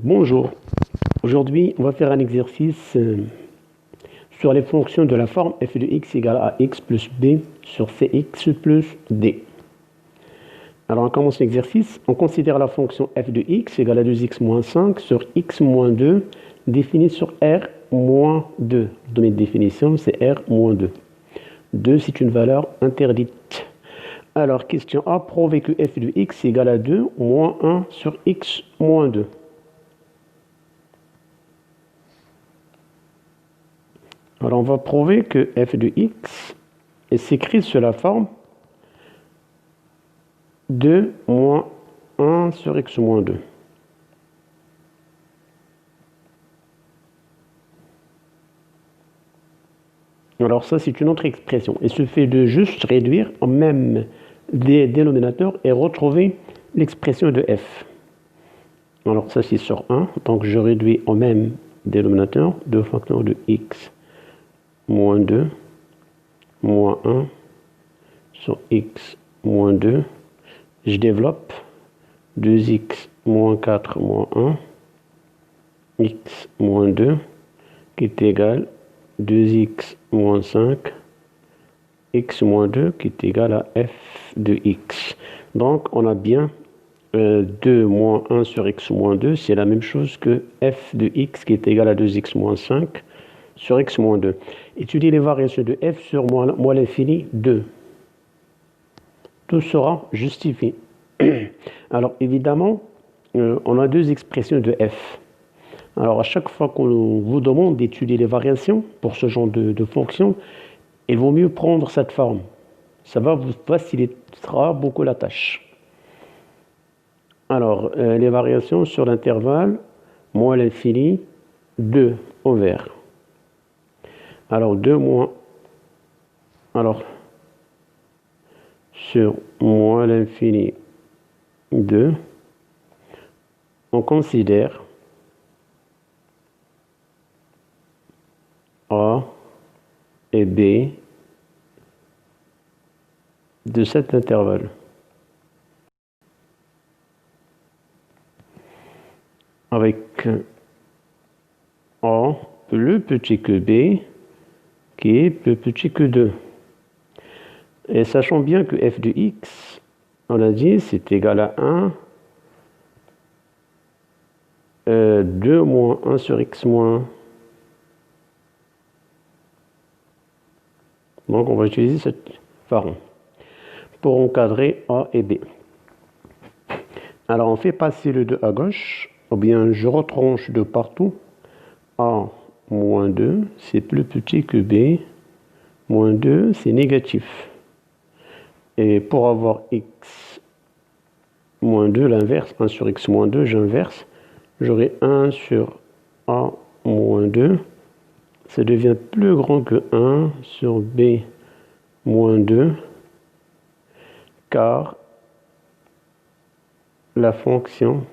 Bonjour, aujourd'hui on va faire un exercice sur les fonctions de la forme f de x égale à x plus b sur cx plus d. Alors on commence l'exercice, on considère la fonction f de x égale à 2x moins 5 sur x moins 2 définie sur r moins 2. Le domaine de définition c'est r moins 2. 2 c'est une valeur interdite. Alors question A, prouver que f de x égale à 2 moins 1 sur x moins 2. Alors on va prouver que f de x s'écrit sous la forme 2 moins 1 sur x moins 2. Alors ça c'est une autre expression. Il suffit de juste réduire en même dénominateur et retrouver l'expression de f. Alors ça c'est sur 1, donc je réduis au même dénominateur 2 facteurs de x moins 2 moins 1 sur x moins 2. Je développe 2x moins 4 moins 1 x moins 2 qui est égal 2x moins 5 x moins 2 qui est égal à f de x. Donc on a bien 2 moins 1 sur x moins 2, c'est la même chose que f de x qui est égal à 2x moins 5 sur x moins 2. Étudier les variations de f sur moins l'infini 2. Tout sera justifié. Alors évidemment, on a deux expressions de f. Alors à chaque fois qu'on vous demande d'étudier les variations pour ce genre de fonction, il vaut mieux prendre cette forme. Ça va vous facilitera beaucoup la tâche. Alors les variations sur l'intervalle moins l'infini 2 au vert. Alors 2 moins, alors sur moins l'infini 2, on considère A et B de cet intervalle. Avec A plus petit que B qui est plus petit que 2. Et sachant bien que f de x, on l'a dit, c'est égal à 1, 2 moins 1 sur x moins 1. Donc on va utiliser cette forme pour encadrer A et B. Alors on fait passer le 2 à gauche, ou bien je retranche de partout. A moins 2, c'est plus petit que B, moins 2, c'est négatif. Et pour avoir x moins 2, l'inverse, 1 sur x moins 2, j'inverse. J'aurai 1 sur A moins 2. Ça devient plus grand que 1 sur B moins 2, car la fonction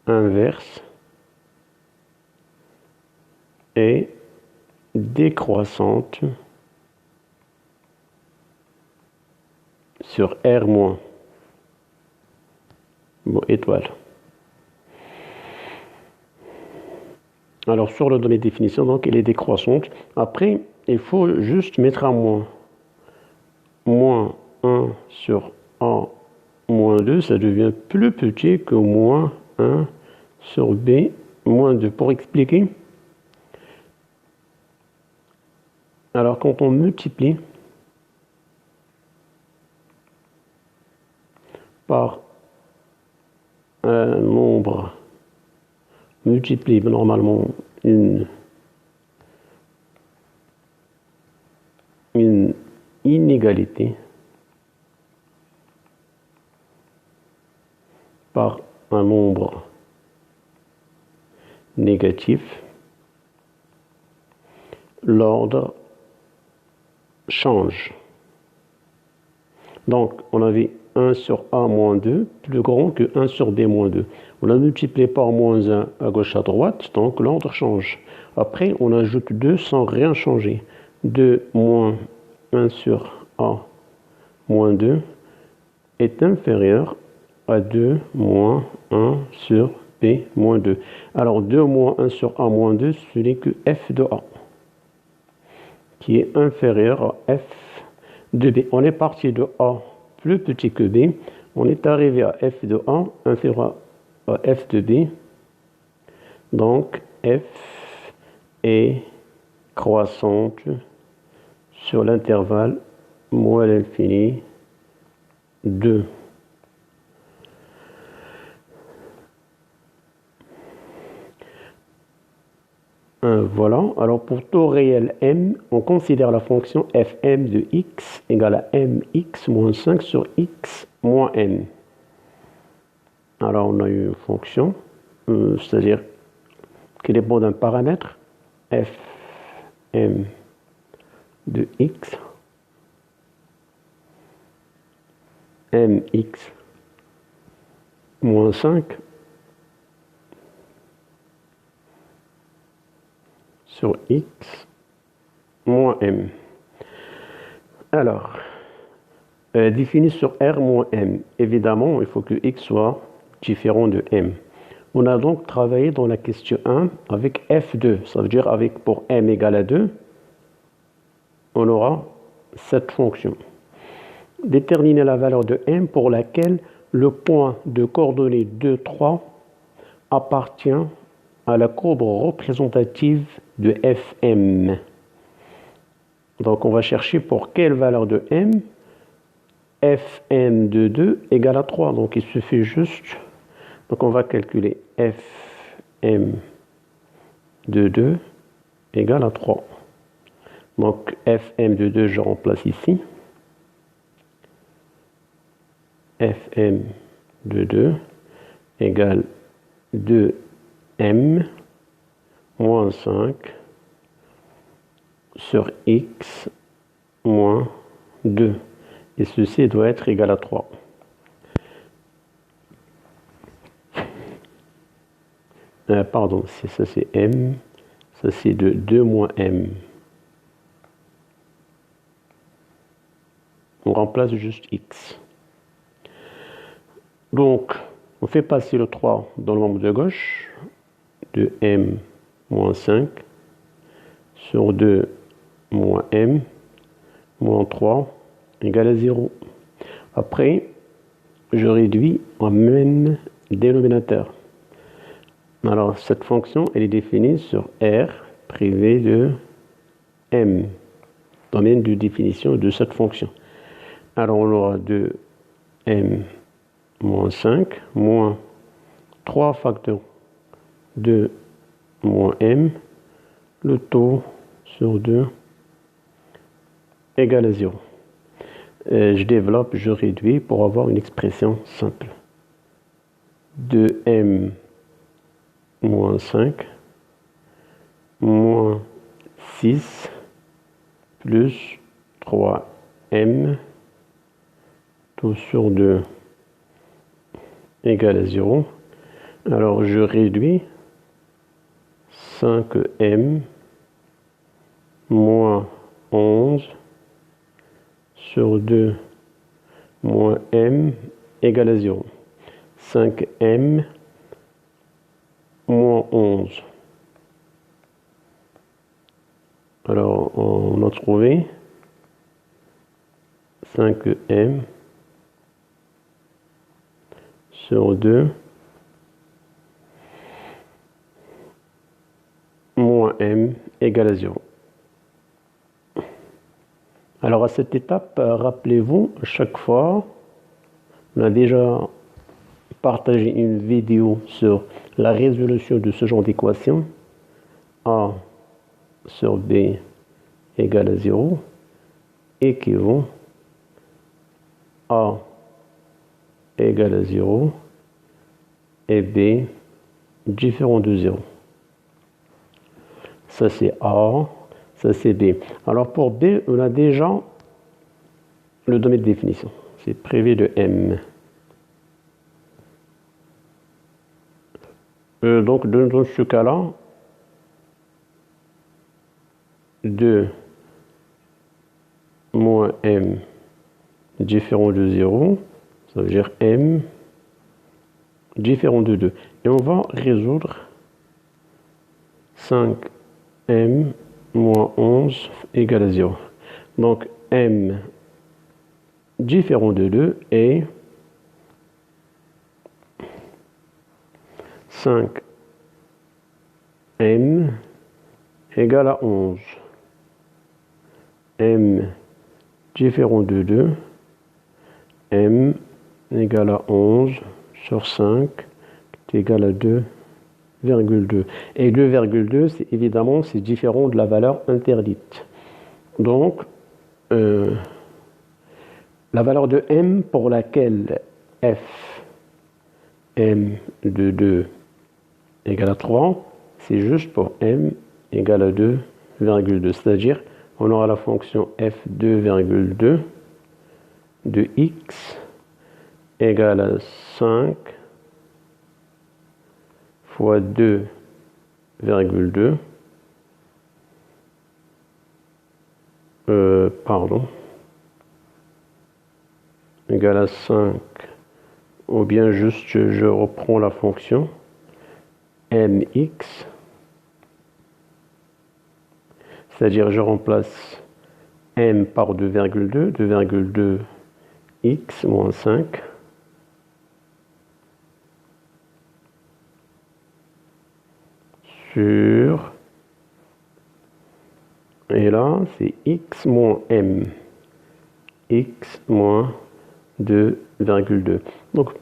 inverse est décroissante sur R moins. Bon, étoile. Alors sur le domaine de définition, donc elle est décroissante. Après, il faut juste mettre à moins. Moins 1 sur A moins 2, ça devient plus petit que moins 1 sur B moins 2. Pour expliquer, alors quand on multiplie par un nombre multiplie normalement une inégalité par un nombre négatif, l'ordre change. Donc on avait 1 sur A moins 2 plus grand que 1 sur B moins 2. On l'a multiplié par moins 1 à gauche à droite, donc l'ordre change. Après, on ajoute 2 sans rien changer. 2 moins 1 sur A moins 2 est inférieur A2 moins 1 sur B moins 2. Alors 2 moins 1 sur A moins 2, ce n'est que F de A, qui est inférieur à F de B. On est parti de A plus petit que B. On est arrivé à F de A inférieur à F de B. Donc F est croissante sur l'intervalle moins l'infini 2. Voilà. Alors pour taux réel m, on considère la fonction fm de x égale à mx moins 5 sur x moins n. Alors on a une fonction, c'est-à-dire qui dépend d'un paramètre fm de x, mx moins 5 sur x moins m. Alors, défini sur r moins m. Évidemment, il faut que x soit différent de m. On a donc travaillé dans la question 1 avec f2. Ça veut dire avec pour m égale à 2, on aura cette fonction. Déterminer la valeur de m pour laquelle le point de coordonnées 2, 3 appartient à la courbe représentative de fm. Donc on va chercher pour quelle valeur de m fm de 2 égale à 3. Donc il suffit juste, donc on va calculer fm de 2 égale à 3. Donc fm de 2, je remplace ici. Fm de 2 égale 2m moins 5 sur x moins 2. Et ceci doit être égal à 3. Pardon, ça c'est m, ça c'est de 2 moins m. On remplace juste x. Donc, on fait passer le 3 dans le membre de gauche, de m moins 5 sur 2 moins m moins 3 égale à 0. Après, je réduis en même dénominateur. Alors, cette fonction, elle est définie sur R privé de m, domaine de définition de cette fonction. Alors, on aura 2m moins 5 moins 3 facteurs de moins m, le taux sur 2 égale à 0. Je développe, je réduis pour avoir une expression simple. 2m moins 5 moins 6 plus 3m, tout sur 2 égale à 0. Alors je réduis 5m moins 11 sur 2 moins m égale à 0. 5m moins 11. Alors on a trouvé 5m sur 2 moins m égale à 0. Alors à cette étape, rappelez-vous, chaque fois, on a déjà partagé une vidéo sur la résolution de ce genre d'équation. A sur B égale à 0 équivaut A égale à 0 et B différent de 0. Ça c'est A, ça c'est B. Alors pour B, on a déjà le domaine de définition. C'est privé de M. Donc dans ce cas-là, 2 moins M différent de 0, ça veut dire M différent de 2. Et on va résoudre 5m moins 11 égale à 0. Donc m différent de 2 est 5m égale à 11. M différent de 2, m égale à 11 sur 5 qui est égal à 2,2. Et 2,2, c'est évidemment c'est différent de la valeur interdite. Donc, la valeur de m pour laquelle f m de 2 égale à 3, c'est juste pour m égale à 2,2. C'est-à-dire, on aura la fonction f2,2 de x égale à 5 fois 2,2 égale à 5, ou bien juste je reprends la fonction mx, c'est-à-dire je remplace m par 2,2, 2,2 x moins 5 sur, et là c'est x moins m, x moins 2,2. Donc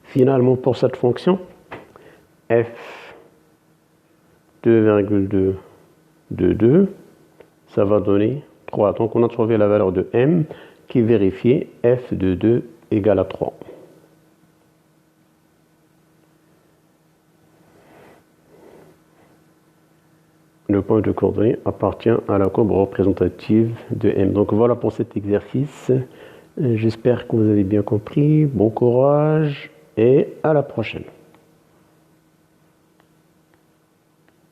finalement pour cette fonction f 2,2 de 2, ça va donner 3. Donc on a trouvé la valeur de m qui vérifie f de 2 égale à 3. Le point de coordonnée appartient à la courbe représentative de m. Donc voilà pour cet exercice. J'espère que vous avez bien compris. Bon courage et à la prochaine.